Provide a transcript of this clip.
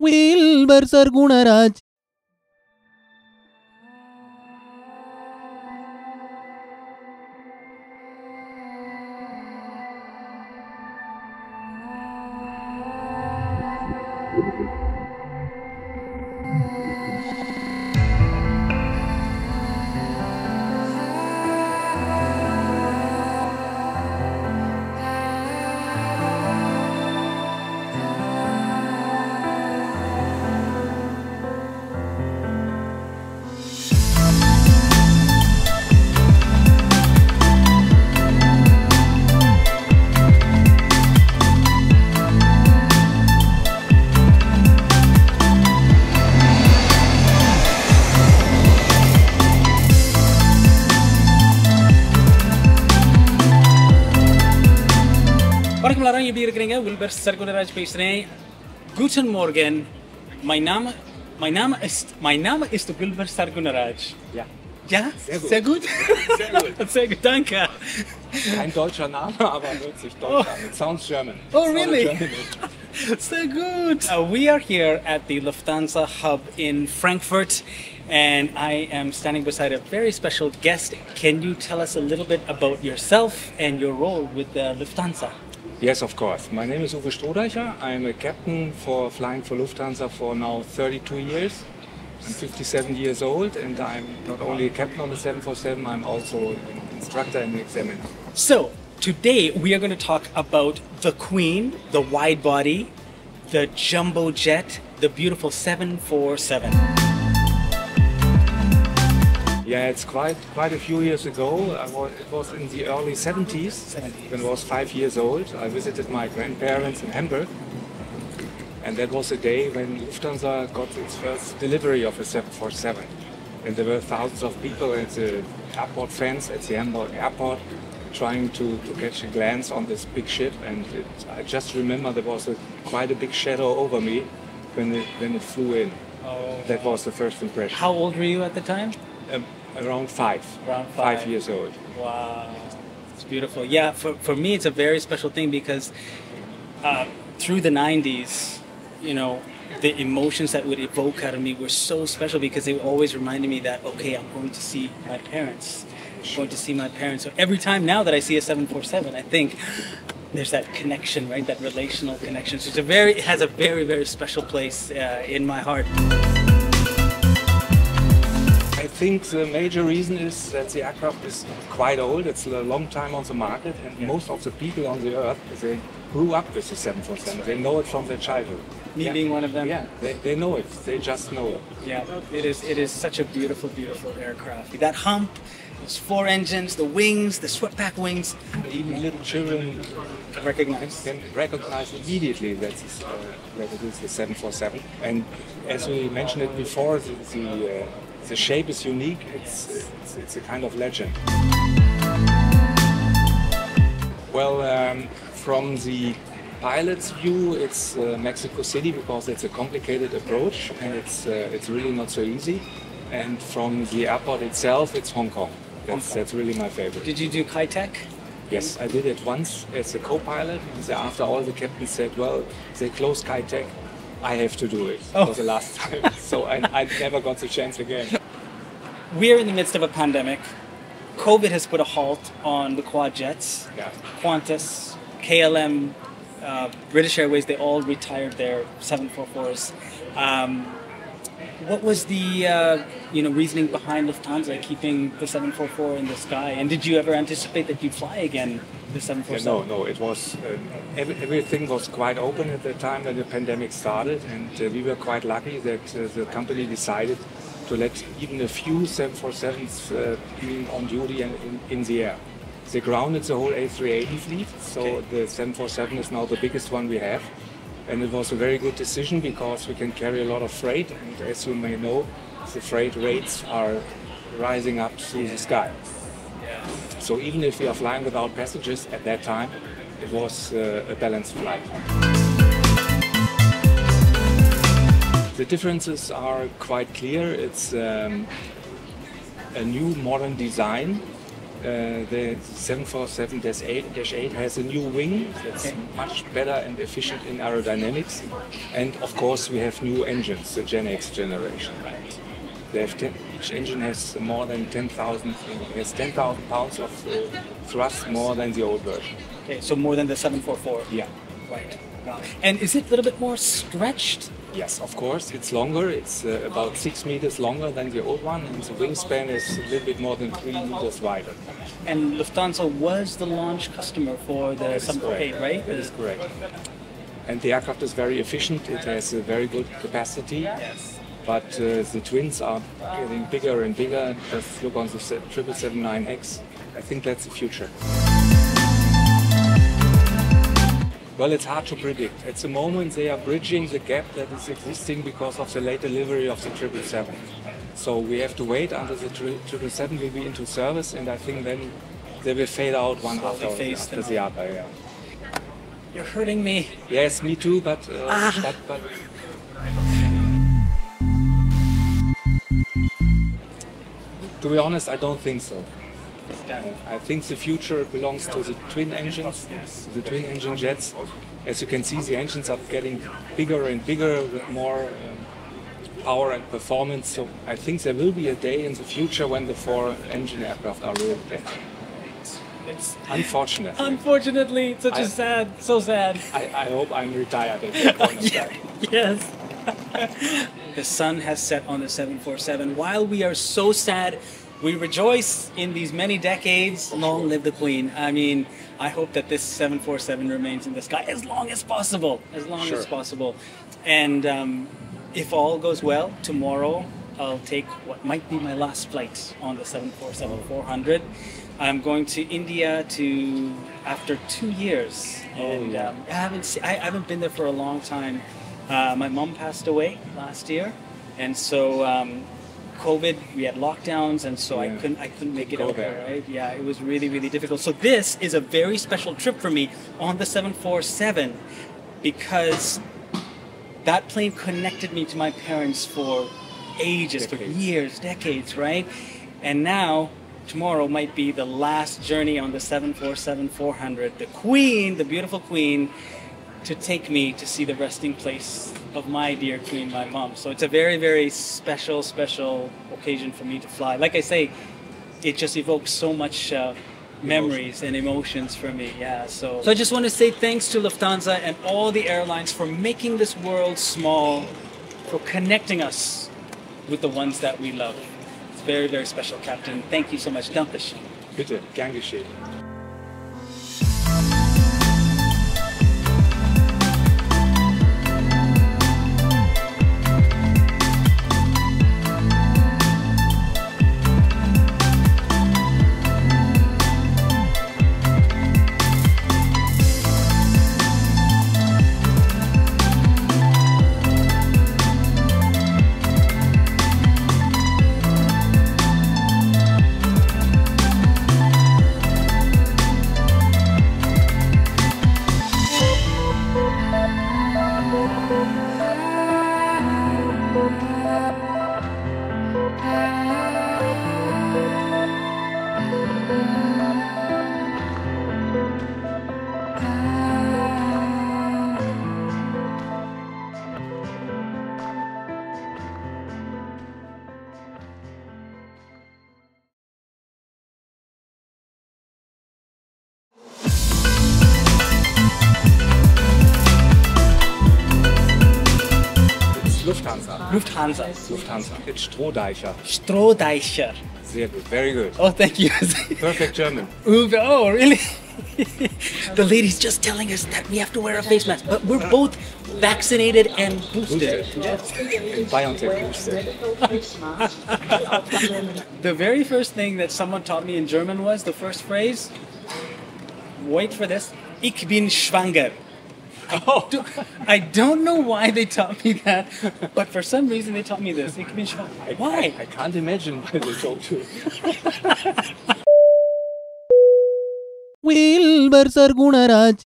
Wilbur Sargunaraj. வணக்கம் எல்லாரும், எப்படி இருக்கிறீங்க? Wilbur Sargunaraj பேசுறேன். Guten Morgen. Mein Name ist Wilbur Sargunaraj. Ja. Ja? Sehr gut. Sehr gut. Sehr gut, danke. Kein deutscher Name, aber hört sich deutsch an. It sounds German. Oh, really? Sehr gut. We are here at the Lufthansa hub in Frankfurt, and I am standing beside a very special guest. Can you tell us a little bit about yourself and your role with the Lufthansa? Yes, of course. My name is Uwe Strohdeicher. I'm a captain for flying for Lufthansa for now 32 years. I'm 57 years old, and I'm not only a captain on the 747, I'm also an instructor and examiner. So, today we are going to talk about the Queen, the wide body, the jumbo jet, the beautiful 747. Yeah, it's quite a few years ago. It was in the early 70s. When I was 5 years old. I visited my grandparents in Hamburg. And that was the day when Lufthansa got its first delivery of a 747. And there were thousands of people at the airport fence at the Hamburg airport trying to catch a glance on this big ship. And I just remember there was quite a big shadow over me when it flew in. Oh. That was the first impression. How old were you at the time? Around 5. Around 5 years old. Wow, it's beautiful. Yeah, for me it's a very special thing because through the 90s, you know, the emotions that would evoke out of me were so special because they always reminded me that, okay, I'm going to see my parents. I'm going to see my parents. So every time now that I see a 747, I think there's that connection, right? That relational connection. So it has a very, very special place in my heart. I think the major reason is that the aircraft is quite old. It's a long time on the market, and most of the people on the earth, they grew up with the 747. They know it from their childhood. Me being one of them? Yeah, they know it. They just know it. Yeah, it is such a beautiful, beautiful aircraft. That hump, those 4 engines, the wings, the swept-back wings. Even little children can recognize immediately that it is the 747. And as we mentioned it before, the shape is unique. It's a kind of legend. Well, from the pilot's view, it's Mexico City because it's a complicated approach and it's really not so easy. And from the airport itself, it's Hong Kong. That's really my favorite. Did you do Kai-Tak? Yes, I did it once as a co-pilot. After all, the captain said, well, they closed Kai-Tak. I have to do it for the last time. So I never got the chance again. We're in the midst of a pandemic. COVID has put a halt on the quad jets. Yeah. Qantas, KLM, British Airways, they all retired their 744s. What was the reasoning behind Lufthansa keeping the 744 in the sky? And did you ever anticipate that you'd fly again the 747? No. It was everything was quite open at the time that the pandemic started, and we were quite lucky that the company decided to let even a few 747s be on duty and in the air. They grounded the whole A380 fleet, so the 747 is now the biggest one we have. And it was a very good decision because we can carry a lot of freight, and as you may know, the freight rates are rising up through the sky. So even if we are flying without passengers at that time, it was a balanced flight. The differences are quite clear. It's a new modern design The 747-8 has a new wing that's much better and efficient in aerodynamics. And of course we have new engines, the Gen X generation. Each engine has more than 10,000 pounds of thrust more than the old version. Okay, so more than the 744? Yeah. Right. Wow. And is it a little bit more stretched? Yes, of course. It's longer. It's about 6 meters longer than the old one, and the wingspan is a little bit more than 3 meters wider. And Lufthansa was the launch customer for the 748, right? That is correct. And the aircraft is very efficient. It has a very good capacity. Yes. But the twins are getting bigger and bigger. Just look on the 777-9X. I think that's the future. Well, it's hard to predict. At the moment, they are bridging the gap that is existing because of the late delivery of the 777. So we have to wait until the 777 will be into service, and I think then they will fade out one after the other. Yeah. You're hurting me. Yes, me too, but to be honest, I don't think so. I think the future belongs to the twin engines, the twin engine jets. As you can see, the engines are getting bigger and bigger with more power and performance. So I think there will be a day in the future when the 4-engine aircraft are really there. It's unfortunate. Unfortunately, so sad. I hope I'm retired at that point of time. Yes. The sun has set on the 747. While we are so sad, we rejoice in these many decades. Long live the Queen. I mean, I hope that this 747 remains in the sky as long as possible. As long as possible. And if all goes well, tomorrow I'll take what might be my last flight on the 747-400. I'm going to India after 2 years. And I haven't been there for a long time. My mom passed away last year. And so COVID, we had lockdowns, and so I couldn't make it out there, right? Yeah, it was really, really difficult. So this is a very special trip for me on the 747 because that plane connected me to my parents for ages, for years, decades, right? And now, tomorrow might be the last journey on the 747-400. The Queen, the beautiful Queen, to take me to see the resting place of my dear Queen, my mom. So it's a very, very special occasion for me to fly. Like I say, it just evokes so much memories and emotions for me. Yeah. So I just want to say thanks to Lufthansa and all the airlines for making this world small, for connecting us with the ones that we love. It's very, very special, Captain. Thank you so much. Dankeschön. Bitte, gern geschehen. Lufthansa. It's Strohdeicher. Strohdeicher. Sehr good. Very good. Oh, thank you. Perfect German. Uwe, oh, really? The lady's just telling us that we have to wear a face mask, but we're both vaccinated and boosted. Yes. And BioNTech boosted. The very first thing that someone taught me in German was, the first phrase, wait for this, ich bin schwanger. Oh. I don't know why they taught me that, but for some reason they taught me this. Ich bin schwanger. Why? I can't imagine why they told you. Wilbur Sargunaraj.